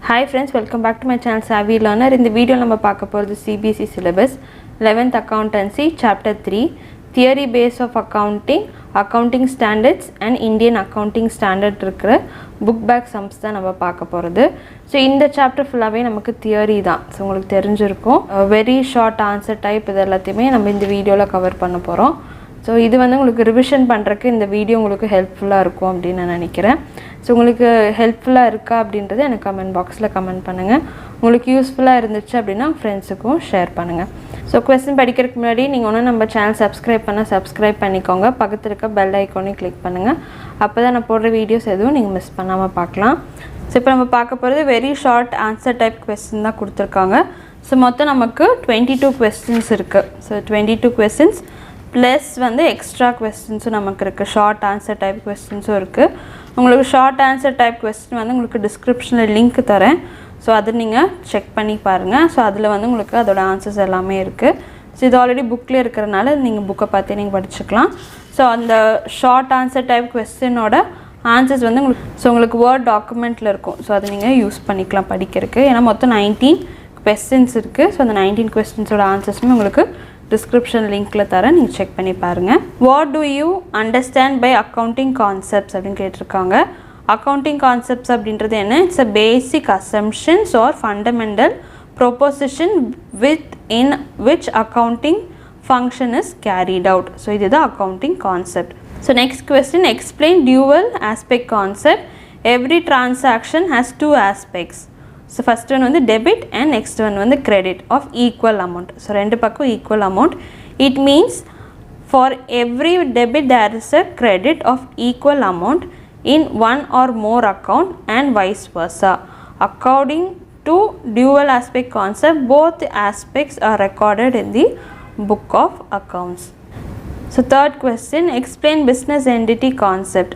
Hi friends, welcome back to my channel Savvy Learner. In the video நம்ம பார்க்க போறது cbse syllabus 11th accountancy chapter 3 theory base of accounting standards and Indian accounting standard இருக்கிற book back sums தான் நம்ம பார்க்க போறது. So இந்த chapter ஃபுல்லாவே நமக்கு theory தான். So உங்களுக்கு தெரிஞ்சிருக்கும். Very short answer type இது எல்லாத்தையுமே நம்ம இந்த வீடியோல கவர் பண்ண போறோம். ஸோ இது வந்து உங்களுக்கு ரிவிஷன் பண்ணுறக்கு இந்த வீடியோ உங்களுக்கு ஹெல்ப்ஃபுல்லாக இருக்கும் அப்படின்னு நான் நினைக்கிறேன். ஸோ உங்களுக்கு ஹெல்ப்ஃபுல்லாக இருக்கா அப்படின்றது எனக்கு கமெண்ட் பாக்ஸில் கமெண்ட் பண்ணுங்கள். உங்களுக்கு யூஸ்ஃபுல்லாக இருந்துச்சு அப்படின்னா ஃப்ரெண்ட்ஸுக்கும் ஷேர் பண்ணுங்கள். ஸோ கொஸ்டின் படிக்கிறதுக்கு முன்னாடி நீங்கள் ஒன்றும் நம்ம சேனல் சப்ஸ்கிரைப் பண்ணிக்கோங்க. பக்கத்தில் இருக்க பெல் ஐக்கானையும் கிளிக் பண்ணுங்கள். அப்போ தான் நான் போடுற வீடியோஸ் எதுவும் நீங்கள் மிஸ் பண்ணாமல் பார்க்கலாம். ஸோ இப்போ நம்ம பார்க்க போகிறது very short answer type question தான் கொடுத்துருக்காங்க. ஸோ மொத்தம் நமக்கு 22 கொஸ்டின்ஸ் இருக்குது. ஸோ 22 கொஸ்டின்ஸ் ப்ளஸ் வந்து எக்ஸ்ட்ரா கொஸ்டின்ஸும் நமக்கு இருக்குது. ஷார்ட் ஆன்சர் டைப் கொஸ்டின்ஸும் இருக்குது. உங்களுக்கு ஷார்ட் ஆன்சர் டைப் கொஸ்டின் வந்து உங்களுக்கு டிஸ்கிரிப்ஷனில் லிங்க் தரேன். ஸோ அதை நீங்கள் செக் பண்ணி பாருங்கள். ஸோ அதில் வந்து உங்களுக்கு அதோட ஆன்சர்ஸ் எல்லாமே இருக்குது. ஸோ இது ஆல்ரெடி புக்கில் இருக்கிறனால நீங்கள் புக்கை பார்த்து நீங்கள் படிச்சுக்கலாம். ஸோ அந்த ஷார்ட் ஆன்சர் டைப் கொஸ்டினோட ஆன்சர்ஸ் வந்து உங்களுக்கு வேர்ட் டாக்குமெண்ட்டில் இருக்கும். ஸோ அதை நீங்கள் யூஸ் பண்ணிக்கலாம் படிக்கிறதுக்கு. ஏன்னா மொத்தம் 19 கொஸ்டின்ஸ் இருக்குது. ஸோ அந்த 19 கொஸ்டின்ஸோட ஆன்சர்ஸுமே உங்களுக்கு டிஸ்கிரிப்ஷன் லிங்க்கில் தரேன், நீங்கள் செக் பண்ணி பாருங்கள். What do you understand by accounting concepts அப்படின்னு கேட்டிருக்காங்க. அக்கௌண்டிங் கான்செப்ட்ஸ் அப்படின்றது என்ன? It's a basic assumptions or fundamental proposition in which accounting function is carried out. So இதுதான் accounting concept. So next question, explain dual aspect concept. Every transaction has 2 aspects. So first one வந்து debit and next one வந்து credit of equal amount. So ரெண்டு பக்கம் equal amount. It means for every debit there is a credit of equal amount in one or more account and vice versa. According to dual aspect concept, both aspects are recorded in the book of accounts. So third question, explain business entity concept.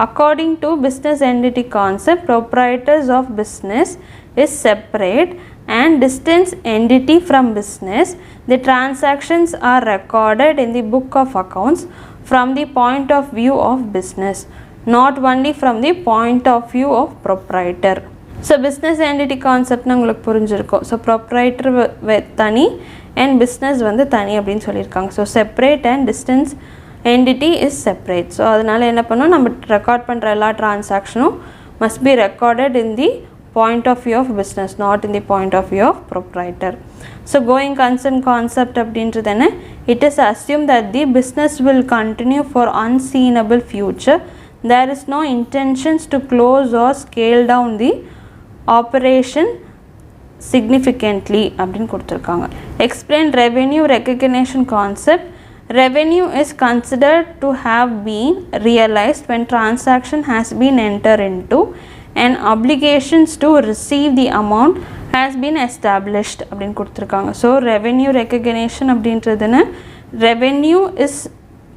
According to business entity concept, proprietors of business is separate and distinct entity from business. The transactions are recorded in the book of accounts from the point of view of business, not only from the point of view of proprietor. So business entity concept உங்களுக்கு புரிஞ்சிருக்கும். So proprietor தனி and business வந்து தனி அப்படின்னு சொல்லியிருக்காங்க. So separate and distinct entity is separate. So அதனால் என்ன பண்ணோம், நம்ம ரெக்கார்ட் பண்ணுற எல்லா டிரான்சாக்ஷனும் must be recorded in the point of view of business, not in the point of view of proprietor. So going concern concept அப்படின்றது என்ன? It is assumed that the business will continue for unseeable future. There is no intentions to close or scale down the operation significantly அப்படின்னு கொடுத்துருக்காங்க. Explain revenue recognition concept. Revenue is considered to have been realized when transaction has been entered into and obligations to receive the amount has been established அப்படின்னு கொடுத்துருக்காங்க. So revenue recognition அப்படின்றதுன்னு revenue is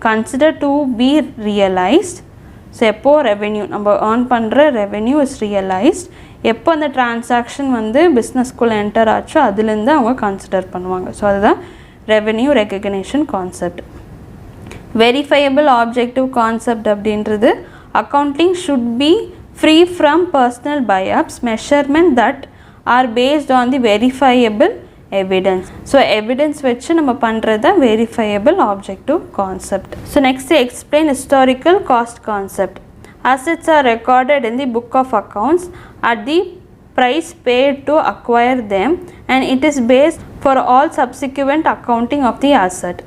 consider to be realised. So எப்போ revenue நம்ம earn பண்ணுற revenue is realised, எப்போ அந்த transaction வந்து பிஸ்னஸ்குள்ளே enter ஆச்சோ அதுலேருந்து அவங்க கன்சிடர் பண்ணுவாங்க. ஸோ அதுதான் revenue recognition concept. Verifiable objective concept அப்படின்றது accounting should be free from personal bias measurement that are based on the verifiable evidence. So evidence வச்சு நம்ம பண்ணுறது verifiable objective concept. So next, explain historical cost concept. Assets are recorded in the book of accounts at the price paid to acquire them and it is based for all subsequent accounting of the asset.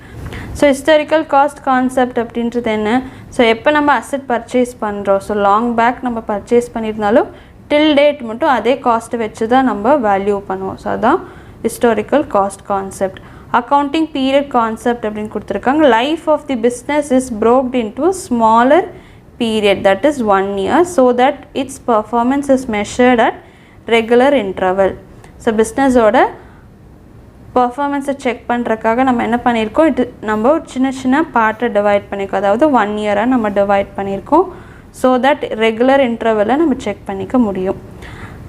So historical cost concept அப்படின்றது என்ன? So எப்போ நம்ம asset purchase பண்ணுறோம், so long back நம்ம purchase பண்ணியிருந்தாலும் till date மட்டும் அதே காஸ்ட்டை வச்சு தான் நம்ம வேல்யூ பண்ணுவோம். ஸோ அதுதான் historical cost concept. Accounting period concept அப்படின்னு கொடுத்துருக்காங்க. Life of the business is broken into smaller period, that is 1 year, so that its performance is measured at regular interval. So பிஸ்னஸோட பர்ஃபார்மன்ஸை செக் பண்ணுறதுக்காக நம்ம என்ன பண்ணியிருக்கோம், நம்ம ஒரு சின்ன பார்ட்டை டிவைட் பண்ணியிருக்கோம். அதாவது 1 இயராக நம்ம டிவைட் பண்ணியிருக்கோம். ஸோ தட் ரெகுலர் இன்டர்வலை நம்ம செக் பண்ணிக்க முடியும்.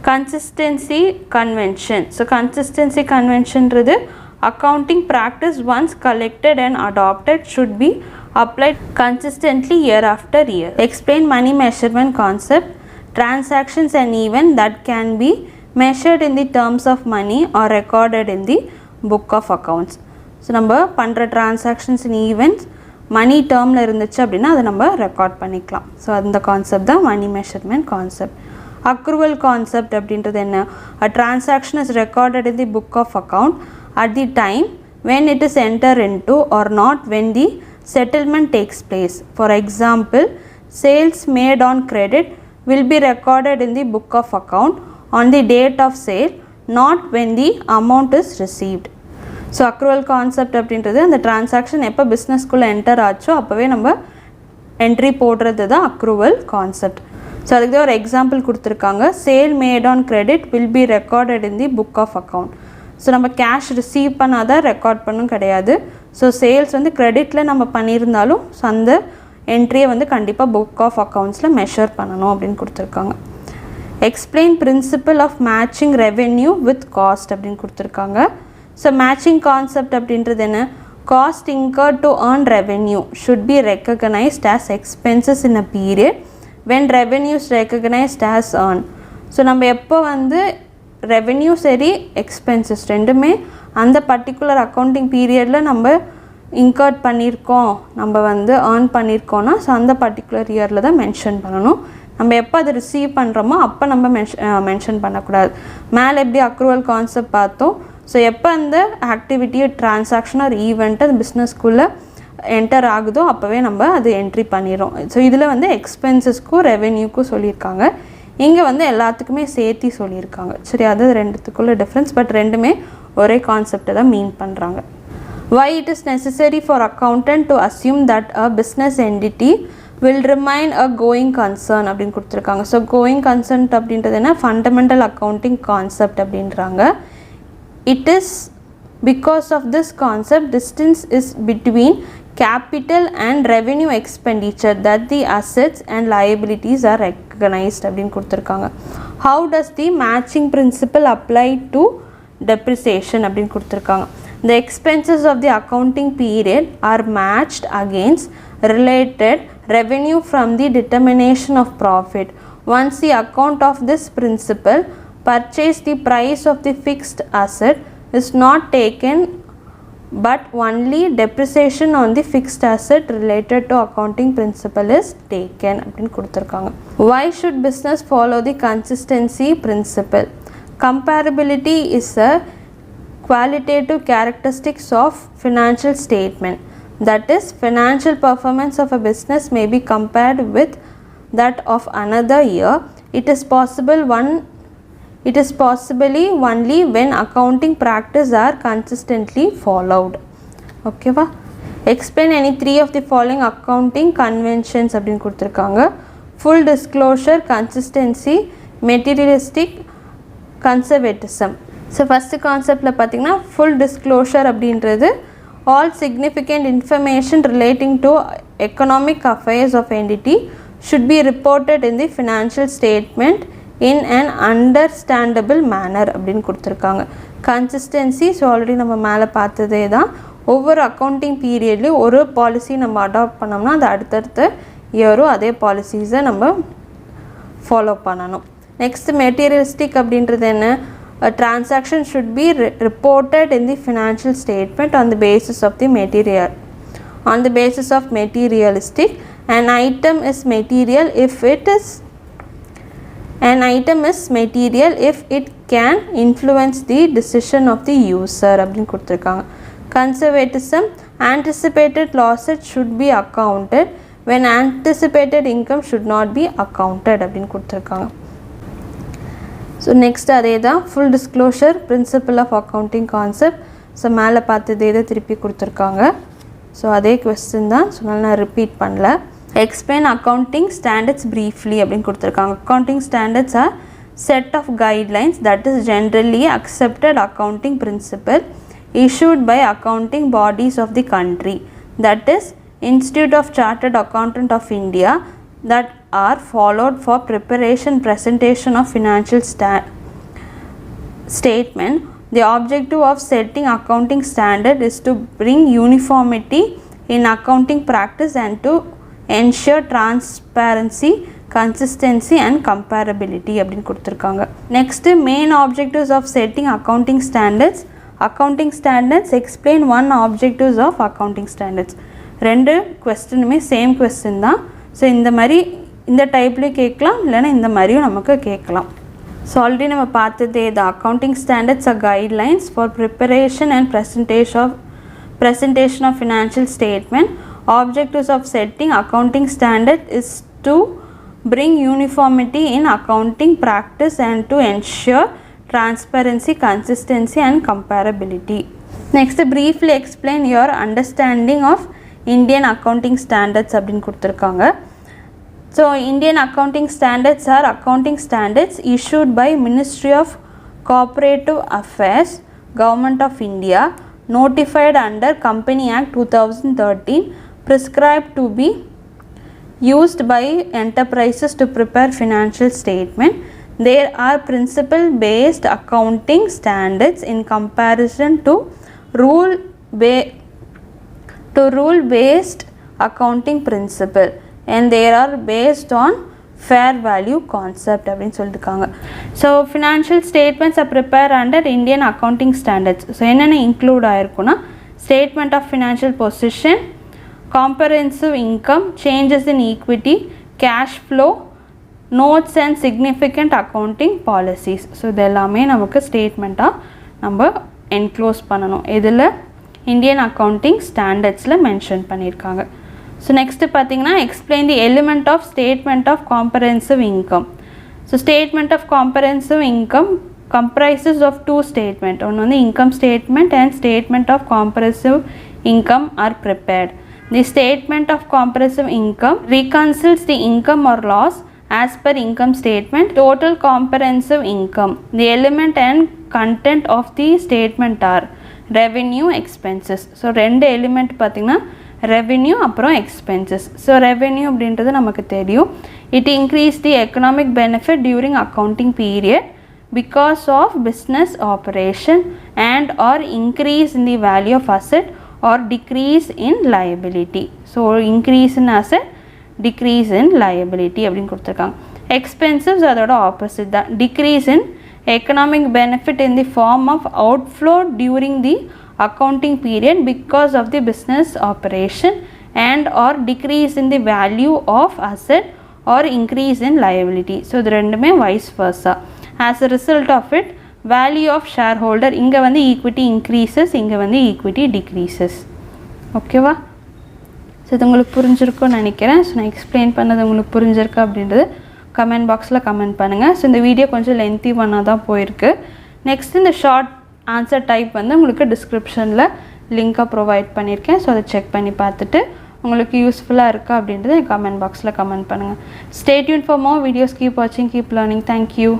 Consistency convention. ஸோ கன்சிஸ்டன்சி கன்வென்ஷன்றது accounting practice once collected and adopted should be applied consistently year after year. Explain money measurement concept. Transactions and events that can be measured in the terms of money or recorded in the book of accounts. So நம்ம பண்ணுற transactions இன் events மணி டேர்மில் இருந்துச்சு அப்படின்னா அதை நம்ம record பண்ணிக்கலாம். So அந்த concept தான் மணி மெஷர்மெண்ட் கான்செப்ட். அக்ரூவல் கான்செப்ட் அப்படின்றது என்ன? a transaction is recorded in the book of account at the time when it is entered into or not when the settlement takes place. For example, sales made on credit will be recorded in the book of account on the date of sale, not when the amount is received. So accrual concept அப்படின்றது அந்த transaction எப்போ பிஸ்னஸ்குள்ளே enter ஆச்சோ அப்போவே நம்ம entry போடுறது தான் accrual concept. So அதுக்கு தான் ஒரு எக்ஸாம்பிள் கொடுத்துருக்காங்க. Sale made on credit will be recorded in the book of account. So நம்ம கேஷ் ரிசீவ் பண்ணாதான் ரெக்கார்ட் பண்ணும் கிடையாது. ஸோ சேல்ஸ் வந்து கிரெடிட்டில் நம்ம பண்ணியிருந்தாலும் ஸோ அந்த என்ட்ரியை வந்து கண்டிப்பாக புக் ஆஃப் அக்கௌண்ட்ஸில் மெஷர் பண்ணணும் அப்படின்னு கொடுத்துருக்காங்க. Explain principle of matching revenue with cost அப்படின்னு கொடுத்துருக்காங்க. ஸோ மேட்சிங் கான்செப்ட் அப்படின்றது என்ன? Cost incurred to earn revenue should be recognized as expenses in a period when revenue is recognized as earned. So நம்ம எப்போ வந்து ரெவென்யூ சரி expenses ரெண்டுமே அந்த பர்டிகுலர் அக்கௌண்டிங் பீரியடில் நம்ம இன்கர்ட் பண்ணியிருக்கோம், நம்ம வந்து earn பண்ணியிருக்கோன்னா ஸோ அந்த பர்டிகுலர் இயரில் தான் மென்ஷன் பண்ணணும். நம்ம எப்போ அதை ரிசீவ் பண்ணுறோமோ அப்போ நம்ம மென்ஷன் பண்ணக்கூடாது. மேலே எப்படி அக்ரூவல் கான்செப்ட் பார்த்தோம். ஸோ எப்போ அந்த ஆக்டிவிட்டியை டிரான்சாக்ஷன் ஒரு ஈவெண்ட்டு அந்த பிஸ்னஸ்க்குள்ளே என்டர் ஆகுதோ அப்போவே நம்ம அது என்ட்ரி பண்ணிடுறோம். ஸோ இதில் வந்து எக்ஸ்பென்சஸ்க்கும் ரெவென்யூக்கும் சொல்லியிருக்காங்க. இங்கே வந்து எல்லாத்துக்குமே சேர்த்தி சொல்லியிருக்காங்க. சரி, அது ரெண்டுத்துக்குள்ள டிஃப்ரென்ஸ், பட் ரெண்டுமே ஒரே கான்செப்டை தான் மீன் பண்ணுறாங்க. Why it is necessary for accountant to assume that a business entity will remain a going concern அப்படின்னு கொடுத்துருக்காங்க. ஸோ கோயிங் கன்சர்ன் அப்படின்றது என்ன? ஃபண்டமெண்டல் அக்கௌண்டிங் கான்செப்ட் அப்படின்றாங்க. It is because of this concept distance is between capital and revenue expenditure that the assets and liabilities are recognized அப்படின்னு கொடுத்துருக்காங்க. How does the matching principle apply to depreciation அப்படின்னு கொடுத்துருக்காங்க. The expenses of the accounting period are matched against related revenue from the determination of profit. Once the account of this principle purchase the price of the fixed asset is not taken but only depreciation on the fixed asset related to accounting principle is taken அப்படின்னு கொடுத்துருக்காங்க. Why should business follow the consistency principle? Comparability is a qualitative characteristics of financial statement. That is, financial performance of a business may be compared with that of another year. It is possibly only when accounting practice are consistently followed. Okay va? Explain any three of the following accounting conventions அப்படின்னு கொடுத்துருக்காங்க. Full disclosure, consistency, materialistic, conservatism. So first கான்செப்டில் பார்த்திங்கன்னா full disclosure அப்படின்றது all significant information relating to economic affairs of entity should be reported in the financial statement in an understandable manner அப்படின்னு கொடுத்துருக்காங்க. Consistency, so already நம்ம மேலே பார்த்ததே தான். ஒவ்வொரு அக்கௌண்டிங் பீரியட்லேயும் ஒரு பாலிசி நம்ம அடாப்ட் பண்ணோம்னா அது அடுத்தடுத்த இயரும் அதே பாலிசிஸை நம்ம ஃபாலோ பண்ணணும். நெக்ஸ்ட் மெட்டீரியலிஸ்டிக் அப்படின்றது என்ன? A transaction should be reported in the financial statement on the basis of the materialistic. An item is material if it can influence the decision of the user அப்படின்னு கொடுத்துருக்காங்க. Conservatism, anticipated losses should be accounted when anticipated income should not be accounted அப்படின்னு கொடுத்துருக்காங்க. So next அதே தான் full disclosure principle of accounting concept. So மேலே பார்த்ததே தான் திருப்பி கொடுத்துருக்காங்க. ஸோ அதே கொஸ்டின் தான், ஸோ நான் ரிப்பீட் பண்ணல. எக்ஸ்பிளைன் அக்கௌண்டிங் ஸ்டாண்டர்ட்ஸ் ப்ரீஃப்லி அப்படின்னு கொடுத்துருக்காங்க. Accounting standards are set of guidelines that is generally accepted accounting principle issued by accounting bodies of the country, that is Institute of Chartered Accountant of India, that are followed for presentation of financial statement. The objective of setting accounting standard is to bring uniformity in accounting practice and to ensure transparency, consistency and comparability அப்படின்னு கொடுத்துருக்காங்க. Next main objectives of setting accounting standards. Accounting standards explain one objectives of accounting standards. ரெண்டு கொஸ்டினுமே same question தான். So இந்த மாதிரி இந்த டைப்லேயும் கேட்கலாம், இல்லைன்னா இந்த மாதிரியும் நமக்கு கேட்கலாம். ஸோ ஆல்ரெடி நம்ம பார்த்ததே the accounting standards are guidelines for preparation and presentation of financial statement. Objectives of setting accounting standard is to bring uniformity in accounting practice and to ensure transparency, consistency and comparability. Next, briefly explain your understanding of Indian accounting standards அப்படின்னு கொடுத்துருக்காங்க. So Indian accounting standards are accounting standards issued by Ministry of Cooperative Affairs, Government of India, notified under Company Act 2013, prescribed to be used by enterprises to prepare financial statement. There are principle based accounting standards in comparison to rule based accounting principle, and they are based on fair value concept அப்படின்னு சொல்லியிருக்காங்க. So financial statements are prepare under Indian accounting standards. So என்னென்ன include ஆகிருக்குன்னா statement of financial position, comprehensive income, changes in equity, cash flow, notes and significant accounting policies. So இது எல்லாமே நமக்கு ஸ்டேட்மெண்ட்டாக நம்ம என்க்ளோஸ் பண்ணணும். இதில் இந்தியன் அக்கௌண்டிங் ஸ்டாண்டர்ட்ஸில் மென்ஷன் பண்ணியிருக்காங்க. ஸோ நெக்ஸ்ட்டு பார்த்தீங்கன்னா explain the element of statement of comprehensive income. So statement of comprehensive income comprises of two statements. ஒன்று வந்து income statement and statement of comprehensive income are prepared. The statement of comprehensive income reconciles the income or loss as per income statement, total comprehensive income. The element and content of the statement are revenue, expenses. So ரெண்டு element பார்த்திங்கன்னா revenue அப்புறம் expenses. So revenue அப்படின்றது நமக்கு தெரியும். It increase the economic benefit during accounting period because of business operation and or increase in the value of asset or decrease in liability. So increase in asset, decrease in liability அப்படின்னு கொடுத்துருக்காங்க. எக்ஸ்பென்சிவ்ஸ் அதோட opposite தான். decrease in economic benefit in the form of outflow during the accounting period because of the business operation and or decrease in the value of asset or increase in liability. So இது ரெண்டுமே vice versa. As a result of it, value of shareholder இங்கே வந்து equity increases, இங்கே வந்து equity decreases. ஓகேவா? So இது உங்களுக்கு புரிஞ்சிருக்கும்னு நினைக்கிறேன். ஸோ நான் எக்ஸ்பிளைன் பண்ணது உங்களுக்கு புரிஞ்சிருக்கா அப்படின்றது கமெண்ட் பாக்ஸில் கமெண்ட் பண்ணுங்கள். ஸோ இந்த வீடியோ கொஞ்சம் லென்த்தி பண்ணால் தான் போயிருக்கு. நெக்ஸ்ட் இந்த ஷார்ட் ஆன்சர் டைப் வந்து உங்களுக்கு டிஸ்கிரிப்ஷனில் லிங்காக ப்ரொவைட் பண்ணியிருக்கேன். ஸோ அதை செக் பண்ணி பார்த்துட்டு உங்களுக்கு யூஸ்ஃபுல்லாக இருக்கா அப்படின்றத கமெண்ட் பாக்ஸில் கமெண்ட் பண்ணுங்கள். Stay tune for more videos. Keep வாட்சிங், கீப் லேர்னிங். தேங்க்யூ.